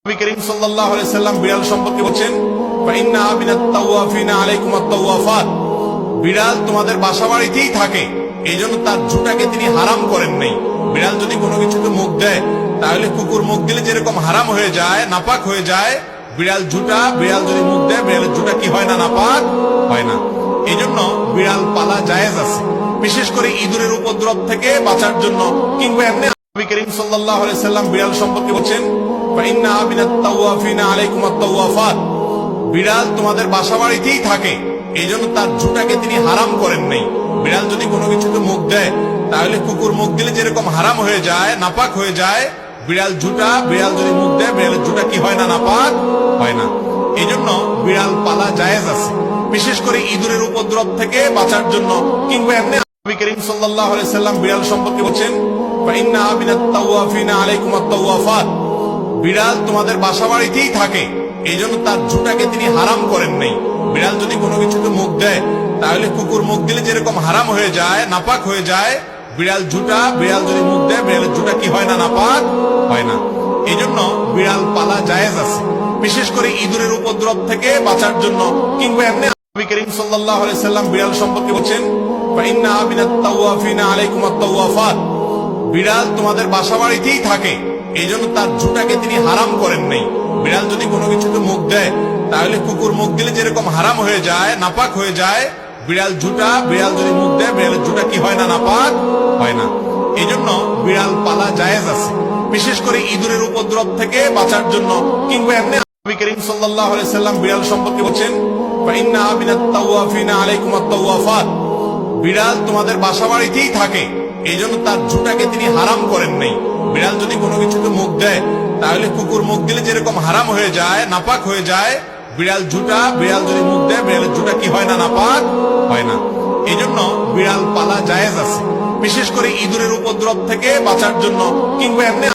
নবী করিম সাল্লাল্লাহু আলাইহি সাল্লাম বিড়াল সম্পর্কে বলেন, ফাইন্না মিনাত তাওয়াফিনা আলাইকুম আত-তাওয়াফাত। বিড়াল তোমাদের বাসাবাড়িতেই থাকে, এইজন্য তার ঝুঁটাকে তিনি হারাম করেন নাই। বিড়াল যদি কোনো কিছুতে মুখ দেয়, তাহলে কুকুর মুখ দিলে যেরকম হারাম হয়ে যায়, নাপাক হয়ে যায়, বিড়াল যদি মুখ দেয়, বিড়ালের ঝুঁটা কি হয় না, নাপাক হয় না। এইজন্য বিড়াল পালা জায়েজ আছে, বিশেষ করে ইঁদুরের উপদ্রব থেকে বাঁচার জন্য, কিংবা এমনি। নবী করিম সাল্লাল্লাহু আলাইহি সাল্লাম বিড়াল সম্পর্কে বলেন, ফাইন্না মিনাত তাওয়াফিনা আলাইকুম আত-তাওয়াফাত। বিড়াল তোমাদের বাসাবাড়িতেই থাকে, এইজন্য তার ঝুঁটাকে তিনি হারাম করেন নাই। বিড়াল যদি কোনো কিছুতে মুখ দেয়, তাহলে কুকুর মুখ দিলে যেরকম হারাম হয়ে যায়, নাপাক হয়ে যায়, বিড়াল যদি মুখ দেয়, বিড়ালের ঝুঁটা কি হয় না, নাপাক হয় না। এইজন্য বিড়াল পালা জায়েজ আছে, বিশেষ করে ইঁদুরের উপদ্রব থেকে বাঁচার জন্য, কিংবা এমনি। নবী করিম সাল্লাল্লাহু আলাইহি সাল্লাম বিড়াল সম্পর্কে বলেন, ফাইন্না মিনাত তাওয়াফিনা আলাইকুম আত-তাওয়াফাত। বিড়াল তোমাদের বাসাবাড়িতেই থাকে, এইজন্য তার ঝুঁটাকে তিনি হারাম করেন নাই। বিড়াল যদি কোনো কিছুতে মুখ দেয়, তাহলে কুকুর মুখ দিলে যেরকম হারাম হয়ে যায়, নাপাক হয়ে যায়, বিড়াল যদি মুখ দেয়, বিড়ালের ঝুঁটা কি হয় না, নাপাক হয় না। এইজন্য বিড়াল পালা জায়েজ আছে, বিশেষ করে ইঁদুরের উপদ্রব থেকে বাঁচার জন্য, কিংবা এমনি। নবী করিম সাল্লাল্লাহু আলাইহি সাল্লাম বিড়াল সম্পর্কে বলেন, ফাইন্না মিনাত তাওয়াফিনা আলাইকুম আত-তাওয়াফাত। বিড়াল তোমাদের বাসাবাড়িতেই থাকে, এইজন্য তার ঝুঁটাকে তিনি হারাম করেন নাই। বিড়াল যদি কোনো কিছুতে মুখ দেয়, তাহলে কুকুর মুখ দিলে যেরকম হারাম হয়ে যায়, নাপাক হয়ে যায়, বিড়াল যদি মুখ দেয়, বিড়ালের ঝুঁটা কি হয় না, নাপাক হয় না। এইজন্য বিড়াল পালা জায়েজ আছে, বিশেষ করে ইঁদুরের উপদ্রব থেকে বাঁচার জন্য, কিংবা এমনি। নবী করিম সাল্লাল্লাহু আলাইহি সাল্লাম বিড়াল সম্পর্কে বলেন, ফাইন্না মিনাত তাওয়াফিনা আলাইকুম আত-তাওয়াফাত। বিড়াল তোমাদের বাসাবাড়িতেই থাকে, এইজন্য তার ঝুঁটাকে তিনি হারাম করেন নাই। বিড়াল যদি কোনো কিছুতে মুখ দেয়, তাহলে কুকুর মুখ দিলে যেরকম হারাম হয়ে যায়, নাপাক হয়ে যায়, বিড়াল যদি মুখ দেয়, বিড়ালের ঝুঁটা কি হয় না, নাপাক হয় না। এইজন্য বিড়াল পালা জায়েজ আছে, বিশেষ করে ইঁদুরের উপদ্রব থেকে বাঁচার জন্য, কিংবা এমনি।